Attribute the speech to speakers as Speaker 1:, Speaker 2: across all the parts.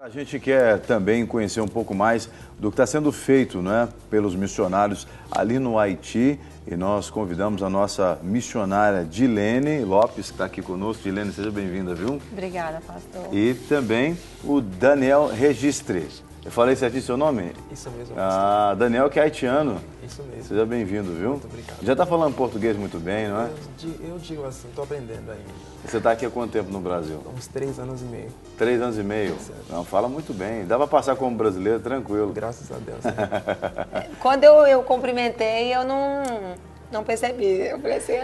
Speaker 1: A gente quer também conhecer um pouco mais do que está sendo feito, né, pelos missionários ali no Haiti. E nós convidamos a nossa missionária Dilene Lopes, que está aqui conosco. Dilene, seja bem-vinda, viu?
Speaker 2: Obrigada, pastor.
Speaker 1: E também o Daniel Registre. Eu falei certinho seu nome?
Speaker 3: Isso mesmo.
Speaker 1: Ah, Daniel, que é haitiano.
Speaker 3: Isso mesmo.
Speaker 1: Seja bem-vindo, viu?
Speaker 3: Muito obrigado.
Speaker 1: Já está falando português muito bem, não é?
Speaker 3: Eu digo assim, estou aprendendo ainda.
Speaker 1: Você está aqui há quanto tempo no Brasil?
Speaker 3: Uns 3 anos e meio.
Speaker 1: 3 anos e meio?
Speaker 3: Certo.
Speaker 1: Não, fala muito bem. Dá para passar como brasileiro, tranquilo.
Speaker 3: Graças a Deus.
Speaker 2: Quando eu cumprimentei, eu não percebi. Eu falei assim,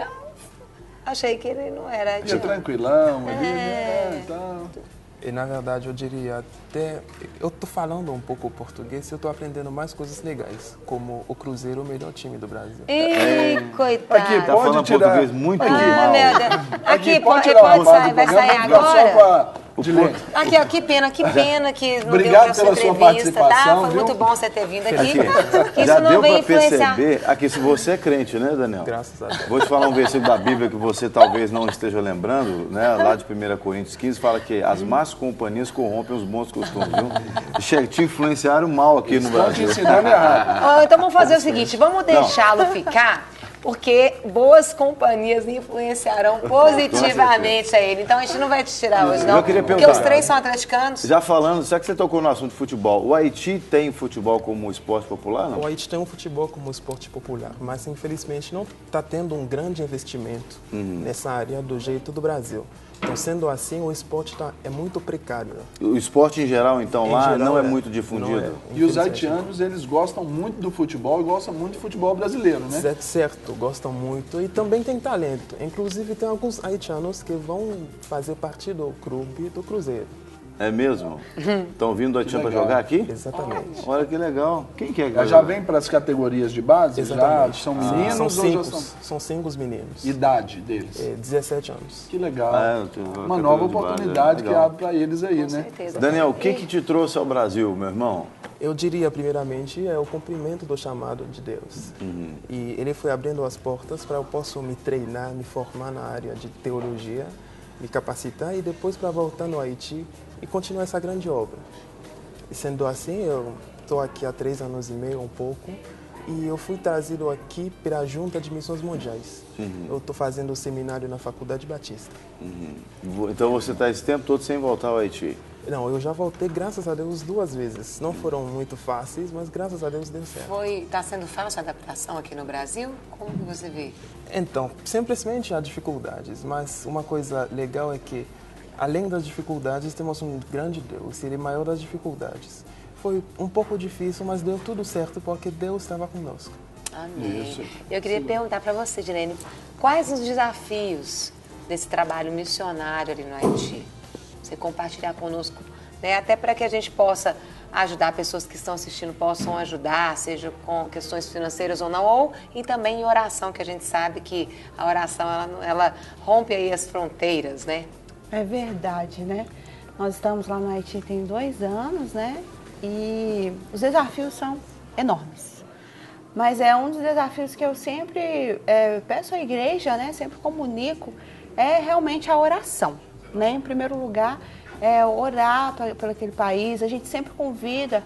Speaker 2: achei que ele não era
Speaker 4: Fica
Speaker 2: haitiano.
Speaker 4: tranquilão ali, então.
Speaker 3: E na verdade eu diria até... Eu estou falando um pouco português e eu estou aprendendo mais coisas legais, como o Cruzeiro, o melhor time do Brasil.
Speaker 2: Ih, coitado.
Speaker 4: Aqui,
Speaker 1: Tá
Speaker 4: pode
Speaker 1: falando
Speaker 4: tirar.
Speaker 1: português muito
Speaker 2: Ah,
Speaker 1: mal.
Speaker 2: meu Deus. Aqui,
Speaker 4: pode
Speaker 2: pode
Speaker 4: tirar uma parte
Speaker 2: sair,
Speaker 4: do
Speaker 2: vai
Speaker 4: programa,
Speaker 2: sair
Speaker 4: vamos ligar
Speaker 2: agora?
Speaker 4: Só pra Dilene.
Speaker 2: Aqui, ó, que pena que não
Speaker 4: Obrigado
Speaker 2: deu pra
Speaker 4: pela
Speaker 2: sua
Speaker 4: sua
Speaker 2: entrevista, tá?
Speaker 4: participação,
Speaker 2: Foi
Speaker 4: viu?
Speaker 2: muito bom você ter vindo aqui. Que
Speaker 1: Já
Speaker 2: isso não
Speaker 1: deu
Speaker 2: vem
Speaker 1: para
Speaker 2: influenciar.
Speaker 1: perceber, aqui se você é crente, né, Daniel?
Speaker 3: Graças a Deus.
Speaker 1: Vou te falar um versículo da Bíblia que você talvez não esteja lembrando, né? Lá de 1 Coríntios 15, fala que as más companhias corrompem os bons costumes, viu? Te influenciaram mal aqui no
Speaker 4: Estão te
Speaker 1: Brasil.
Speaker 4: ensinando errado.
Speaker 2: Ó, então vamos fazer o seguinte, vamos deixá-lo ficar, porque boas companhias influenciarão positivamente a ele. Então a gente não vai te tirar hoje, não.
Speaker 1: Eu queria
Speaker 2: Porque
Speaker 1: perguntar.
Speaker 2: os três são atleticanos.
Speaker 1: Já falando, já que você tocou no assunto de futebol, o Haiti tem futebol como esporte popular, não?
Speaker 3: O Haiti tem um futebol como esporte popular, mas infelizmente não está tendo um grande investimento nessa área do jeito do Brasil. Então, sendo assim, o esporte é muito precário.
Speaker 1: O esporte em geral, então,
Speaker 3: Em
Speaker 1: lá
Speaker 3: geral,
Speaker 1: não é muito difundido?
Speaker 3: não é.
Speaker 4: E os
Speaker 3: Infelizmente,
Speaker 4: haitianos, eles gostam muito do futebol e gostam muito do futebol brasileiro, né?
Speaker 3: Certo, gostam muito e também tem talento. Inclusive, tem alguns haitianos que vão fazer parte do clube do Cruzeiro.
Speaker 1: É mesmo? Estão vindo do Haiti para
Speaker 4: legal.
Speaker 1: jogar aqui?
Speaker 3: Exatamente.
Speaker 1: Olha que legal. Quem que é?
Speaker 4: Ela já vem para as categorias de base?
Speaker 3: Exatamente.
Speaker 4: Já são meninos
Speaker 3: São
Speaker 4: ou já
Speaker 3: cinco,
Speaker 4: são...
Speaker 3: são 5 meninos.
Speaker 4: Idade deles?
Speaker 3: 17 anos.
Speaker 4: Que legal. Uma
Speaker 1: categoria
Speaker 4: nova
Speaker 1: de base,
Speaker 4: oportunidade que
Speaker 1: legal.
Speaker 4: abre para eles aí,
Speaker 2: Com
Speaker 4: né?
Speaker 2: certeza.
Speaker 1: Daniel, o que te trouxe ao Brasil, meu irmão?
Speaker 3: Eu diria, primeiramente, é o cumprimento do chamado de Deus. E ele foi abrindo as portas para eu possa me treinar, me formar na área de teologia, me capacitar e depois para voltar no Haiti e continuar essa grande obra. E sendo assim, eu estou aqui há 3 anos e meio, um pouco, e eu fui trazido aqui pela Junta de Missões Mundiais. Eu estou fazendo o seminário na Faculdade Batista.
Speaker 1: Então você está esse tempo todo sem voltar ao Haiti?
Speaker 3: Não, eu já voltei, graças a Deus, 2 vezes. Não foram muito fáceis, mas graças a Deus deu certo.
Speaker 2: Está sendo fácil a adaptação aqui no Brasil? Como que você vê?
Speaker 3: Então, simplesmente há dificuldades, mas uma coisa legal é que, além das dificuldades, temos um grande Deus, ele é maior das dificuldades. Foi um pouco difícil, mas deu tudo certo porque Deus estava conosco.
Speaker 2: Amém.
Speaker 4: Isso.
Speaker 2: Eu queria perguntar para você, Dilene, quais os desafios desse trabalho missionário ali no Haiti? Você compartilhar conosco, né? Até para que a gente possa ajudar, pessoas que estão assistindo possam ajudar, seja com questões financeiras ou não, ou e também em oração, que a gente sabe que a oração ela rompe aí as fronteiras, né?
Speaker 5: É verdade, né? Nós estamos lá no Haiti tem 2 anos, né? E os desafios são enormes. Mas é um dos desafios que eu sempre peço à igreja, né? Sempre comunico, é realmente a oração, né? Em primeiro lugar, orar por aquele país. A gente sempre convida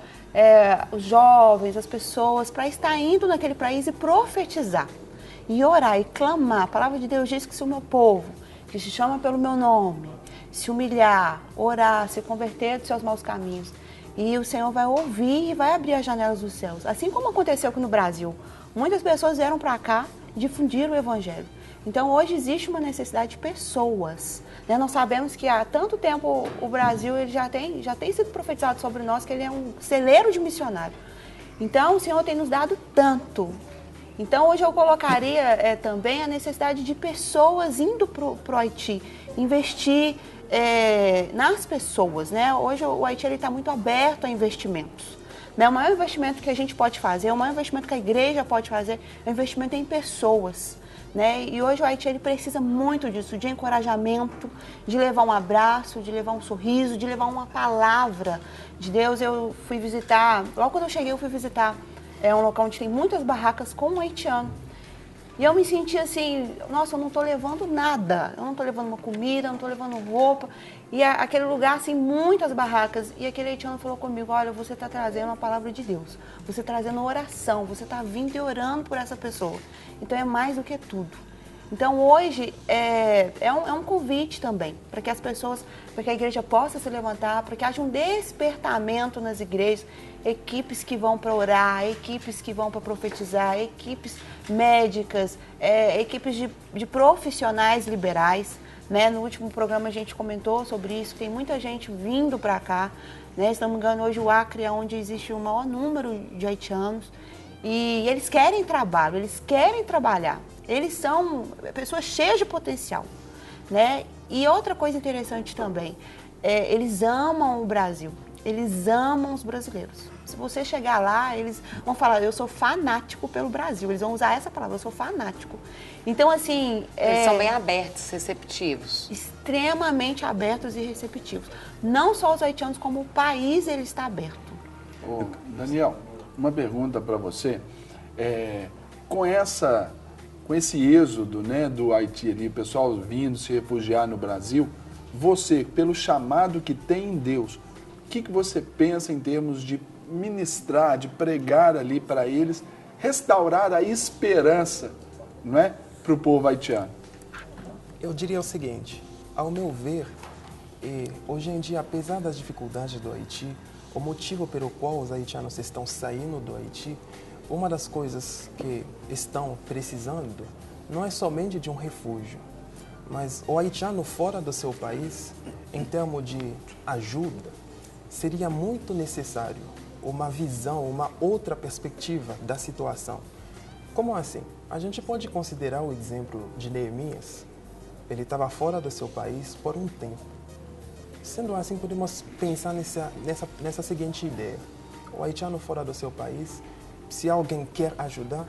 Speaker 5: os jovens, as pessoas, para estar indo naquele país e profetizar. E orar e clamar. A palavra de Deus diz que se o meu povo, que se chama pelo meu nome, se humilhar, orar, se converter dos seus maus caminhos, e o Senhor vai ouvir e vai abrir as janelas dos céus. Assim como aconteceu aqui no Brasil. Muitas pessoas vieram para cá difundir o Evangelho. Então, hoje existe uma necessidade de pessoas, né? Nós sabemos que há tanto tempo o Brasil ele já tem sido profetizado sobre nós que ele é um celeiro de missionário. Então, o Senhor tem nos dado tanto. Então, hoje eu colocaria também a necessidade de pessoas indo para o Haiti, investir nas pessoas, né? Hoje o Haiti está muito aberto a investimentos. Né? O maior investimento que a gente pode fazer, o maior investimento que a igreja pode fazer é o investimento em pessoas. Né? E hoje o Haiti ele precisa muito disso, de encorajamento, de levar um abraço, de levar um sorriso, de levar uma palavra de Deus. Eu fui visitar, logo quando eu cheguei eu fui visitar um local onde tem muitas barracas com um haitiano. E eu me senti assim, nossa, eu não estou levando nada. Eu não estou levando uma comida, eu não estou levando roupa. E aquele lugar, assim, muitas barracas. E aquele haitiano falou comigo, olha, você está trazendo a palavra de Deus. Você está trazendo oração, você está vindo e orando por essa pessoa. Então é mais do que tudo. Então hoje é um convite também para que as pessoas, para que a igreja possa se levantar, para que haja um despertamento nas igrejas, equipes que vão para orar, equipes que vão para profetizar, equipes médicas, equipes de profissionais liberais, né? No último programa a gente comentou sobre isso, tem muita gente vindo para cá, né? Se não me engano, hoje o Acre é onde existe o maior número de haitianos e eles querem trabalho, eles querem trabalhar. Eles são pessoas cheias de potencial, né? E outra coisa interessante também, eles amam o Brasil, eles amam os brasileiros. Se você chegar lá, eles vão falar, eu sou fanático pelo Brasil, eles vão usar essa palavra, eu sou fanático. Então, assim...
Speaker 2: Eles são bem abertos, receptivos.
Speaker 5: Extremamente abertos e receptivos. Não só os haitianos, como o país, ele está aberto.
Speaker 4: Ô, Daniel, uma pergunta para você. Com esse êxodo, né, do Haiti ali, o pessoal vindo se refugiar no Brasil, você, pelo chamado que tem em Deus, o que você pensa em termos de ministrar, de pregar ali para eles, restaurar a esperança, não é, para o povo haitiano?
Speaker 3: Eu diria o seguinte, ao meu ver, hoje em dia, apesar das dificuldades do Haiti, o motivo pelo qual os haitianos estão saindo do Haiti, uma das coisas que estão precisando não é somente de um refúgio, mas o haitiano fora do seu país, em termos de ajuda, seria muito necessário uma visão, uma outra perspectiva da situação. Como assim? A gente pode considerar o exemplo de Neemias. Ele estava fora do seu país por um tempo. Sendo assim, podemos pensar nessa seguinte ideia. O haitiano fora do seu país, se alguém quer ajudar,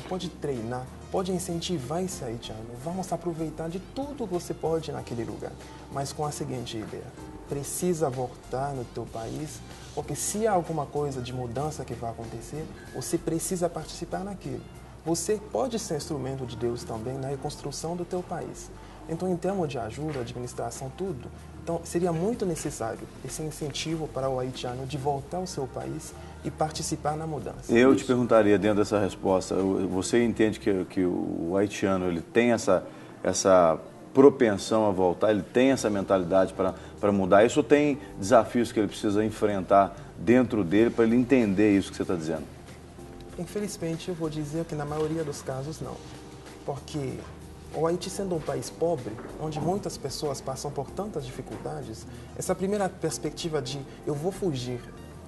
Speaker 3: pode treinar, pode incentivar esse haitiano. Vamos aproveitar de tudo que você pode naquele lugar. Mas com a seguinte ideia, precisa voltar no teu país, porque se há alguma coisa de mudança que vai acontecer, você precisa participar naquilo. Você pode ser instrumento de Deus também na reconstrução do teu país. Então, em termos de ajuda, administração, tudo, então seria muito necessário esse incentivo para o haitiano de voltar ao seu país e participar na mudança.
Speaker 1: Eu te perguntaria, dentro dessa resposta, você entende que o haitiano ele tem essa propensão a voltar, ele tem essa mentalidade para mudar isso, ou tem desafios que ele precisa enfrentar dentro dele para ele entender isso que você está dizendo?
Speaker 3: Infelizmente, eu vou dizer que na maioria dos casos não, porque o Haiti, sendo um país pobre, onde muitas pessoas passam por tantas dificuldades, essa primeira perspectiva de eu vou fugir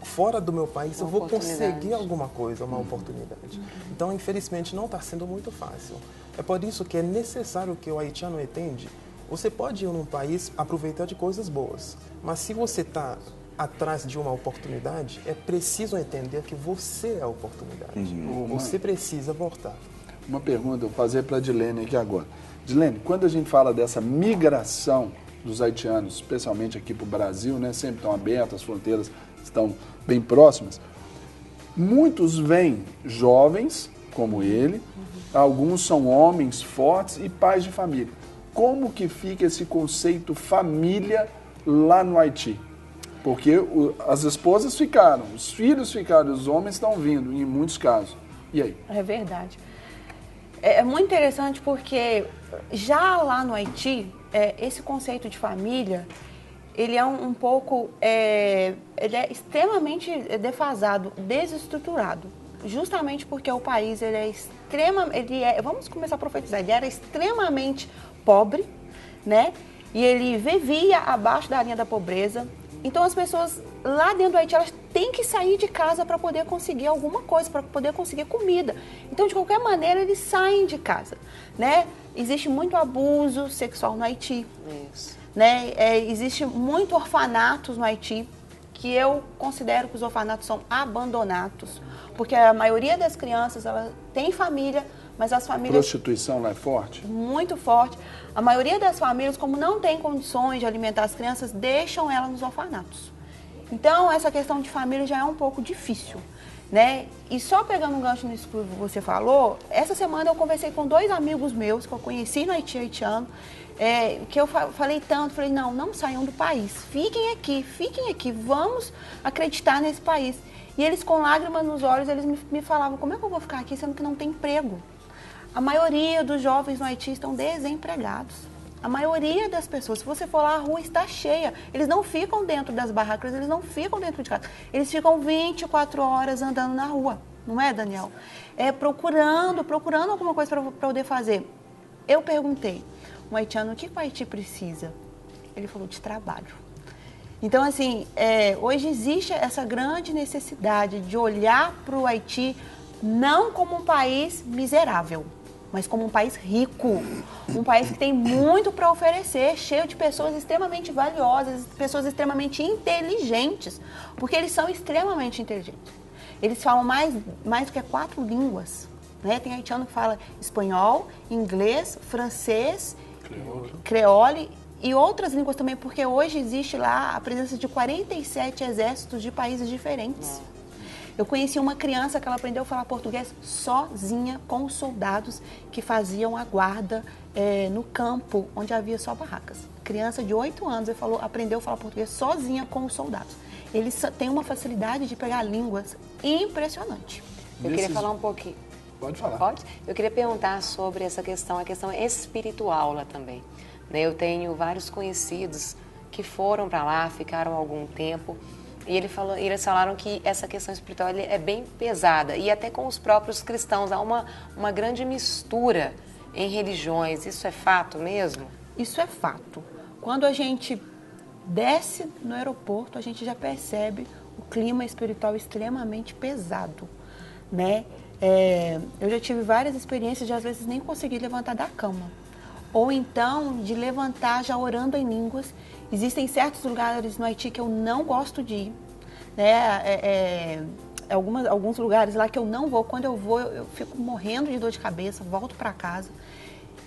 Speaker 3: fora do meu país, eu vou conseguir alguma coisa, uma oportunidade. Então, infelizmente, não está sendo muito fácil. É por isso que é necessário que o haitiano entenda. Você pode ir num país aproveitar de coisas boas, mas se você está atrás de uma oportunidade, é preciso entender que você é a oportunidade. Você precisa voltar.
Speaker 4: Uma pergunta, eu vou fazer para a Dilene aqui agora. Dilene, quando a gente fala dessa migração dos haitianos, especialmente aqui para o Brasil, né, sempre estão abertas, as fronteiras estão bem próximas, muitos vêm jovens, como ele, alguns são homens fortes e pais de família. Como que fica esse conceito família lá no Haiti? Porque as esposas ficaram, os filhos ficaram, os homens estão vindo, em muitos casos. E aí?
Speaker 5: É verdade. É muito interessante porque já lá no Haiti, esse conceito de família, ele é um pouco, ele é extremamente defasado, desestruturado. Justamente porque o país, vamos começar a profetizar, ele era extremamente pobre, né? E ele vivia abaixo da linha da pobreza. Então, as pessoas lá dentro do Haiti, elas têm que sair de casa para poder conseguir alguma coisa, para poder conseguir comida. Então, de qualquer maneira, eles saem de casa, né? Existe muito abuso sexual no Haiti.
Speaker 2: Isso.
Speaker 5: Né? Existe muito orfanatos no Haiti, que eu considero que os orfanatos são abandonados, porque a maioria das crianças, ela tem família, mas as famílias...
Speaker 4: Prostituição lá é forte?
Speaker 5: Muito forte. A maioria das famílias, como não tem condições de alimentar as crianças, deixam elas nos orfanatos. Então, essa questão de família já é um pouco difícil. né? E só pegando um gancho nisso que você falou, essa semana eu conversei com 2 amigos meus que eu conheci no Haiti haitiano, que eu falei tanto, falei, não saiam do país, fiquem aqui, vamos acreditar nesse país. E eles com lágrimas nos olhos, eles me falavam, como é que eu vou ficar aqui sendo que não tem emprego? A maioria dos jovens no Haiti estão desempregados. A maioria das pessoas, se você for lá, a rua está cheia. Eles não ficam dentro das barracas, eles não ficam dentro de casa. Eles ficam 24 horas andando na rua, não é, Daniel? Procurando alguma coisa para poder fazer. Eu perguntei, um haitiano, o que o Haiti precisa? Ele falou, de trabalho. Então, assim, hoje existe essa grande necessidade de olhar para o Haiti não como um país miserável, mas como um país rico, um país que tem muito para oferecer, cheio de pessoas extremamente valiosas, pessoas extremamente inteligentes, porque eles são extremamente inteligentes. Eles falam mais do que 4 línguas, né? Tem haitiano que fala espanhol, inglês, francês, creole e outras línguas também, porque hoje existe lá a presença de 47 exércitos de países diferentes. Eu conheci uma criança que ela aprendeu a falar português sozinha com os soldados que faziam a guarda no campo, onde havia só barracas. Criança de 8 anos, aprendeu a falar português sozinha com os soldados. Eles têm uma facilidade de pegar línguas impressionante.
Speaker 2: Eu queria falar um pouquinho.
Speaker 4: Pode falar.
Speaker 2: Pode? Eu queria perguntar sobre essa questão, a questão espiritual lá também. Eu tenho vários conhecidos que foram para lá, ficaram algum tempo. E eles falaram que essa questão espiritual é bem pesada. E até com os próprios cristãos, há uma grande mistura em religiões. Isso é fato mesmo?
Speaker 5: Isso é fato. Quando a gente desce no aeroporto, a gente já percebe o clima espiritual extremamente pesado, né? Eu já tive várias experiências de, às vezes, nem conseguir levantar da cama. Ou então, de levantar já orando em línguas. Existem certos lugares no Haiti que eu não gosto de ir, né? Alguns lugares lá que eu não vou. Quando eu vou, eu fico morrendo de dor de cabeça, volto para casa.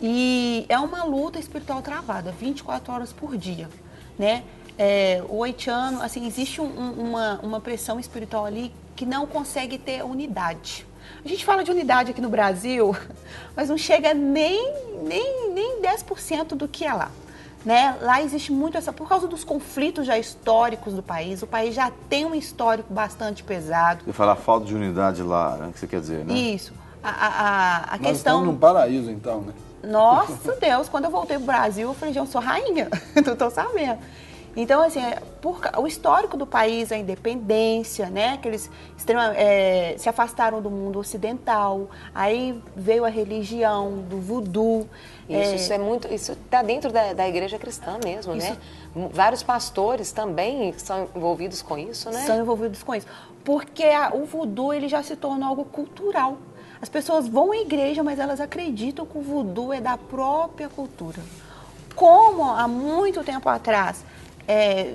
Speaker 5: E é uma luta espiritual travada, 24 horas por dia, né? O haitiano, assim, existe uma pressão espiritual ali que não consegue ter unidade. A gente fala de unidade aqui no Brasil, mas não chega nem 10% do que é lá. Né? Lá existe muito por causa dos conflitos já históricos do país, o país já tem um histórico bastante pesado.
Speaker 1: Você fala falta de unidade lá, né? O que você quer dizer, né?
Speaker 5: Isso. A
Speaker 4: Nós
Speaker 5: questão...
Speaker 4: estamos num paraíso, então, né?
Speaker 5: Nossa Deus, quando eu voltei pro Brasil, eu falei, eu sou rainha, não tô sabendo. Então, assim, o histórico do país, a independência, né? Que eles se afastaram do mundo ocidental, aí veio a religião do voodoo.
Speaker 2: Isso está dentro da igreja cristã mesmo, né? Vários pastores também são envolvidos com isso, né?
Speaker 5: São envolvidos com isso. Porque o voodoo, ele já se tornou algo cultural. As pessoas vão à igreja, mas elas acreditam que o voodoo é da própria cultura. Como há muito tempo atrás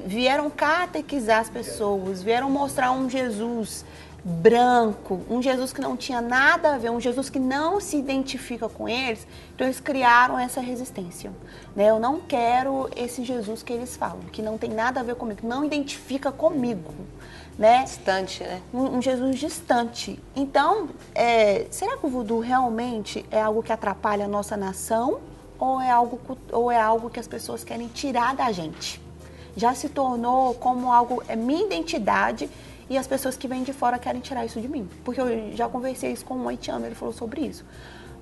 Speaker 5: vieram catequizar as pessoas, vieram mostrar um Jesus branco, um Jesus que não tinha nada a ver, um Jesus que não se identifica com eles, então eles criaram essa resistência. Né? Eu não quero esse Jesus que eles falam, que não tem nada a ver comigo, não identifica comigo. Né?
Speaker 2: Distante, né?
Speaker 5: Um Jesus distante. Então, será que o voodoo realmente é algo que atrapalha a nossa nação ou é algo que as pessoas querem tirar da gente? Já se tornou como algo, minha identidade, e as pessoas que vêm de fora querem tirar isso de mim. Porque eu já conversei isso com um haitiano, ele falou sobre isso.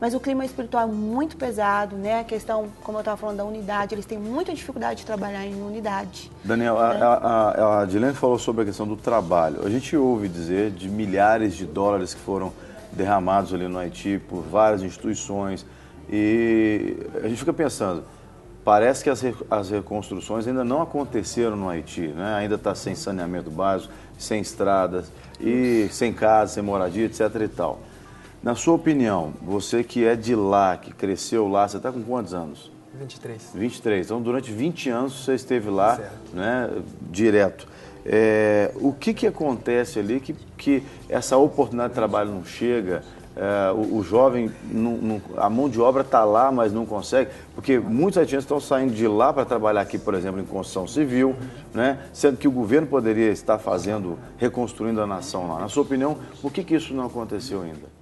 Speaker 5: Mas o clima espiritual é muito pesado, né? A questão, como eu estava falando, da unidade, eles têm muita dificuldade de trabalhar em unidade.
Speaker 1: Daniel, a Dilene falou sobre a questão do trabalho. A gente ouve dizer de milhares de dólares que foram derramados ali no Haiti por várias instituições. E a gente fica pensando, parece que as reconstruções ainda não aconteceram no Haiti, né? Ainda está sem saneamento básico, sem estradas, e sem casa, sem moradia, etc. e tal. Na sua opinião, você que é de lá, que cresceu lá, você está com quantos anos?
Speaker 3: 23.
Speaker 1: 23. Então, durante 20 anos você esteve lá, né, direto. O que acontece ali que essa oportunidade de trabalho não chega? o jovem, a mão de obra está lá, mas não consegue, porque muitos haitianos estão saindo de lá para trabalhar aqui, por exemplo, em construção civil, né? Sendo que o governo poderia estar reconstruindo a nação lá. Na sua opinião, por que isso não aconteceu ainda?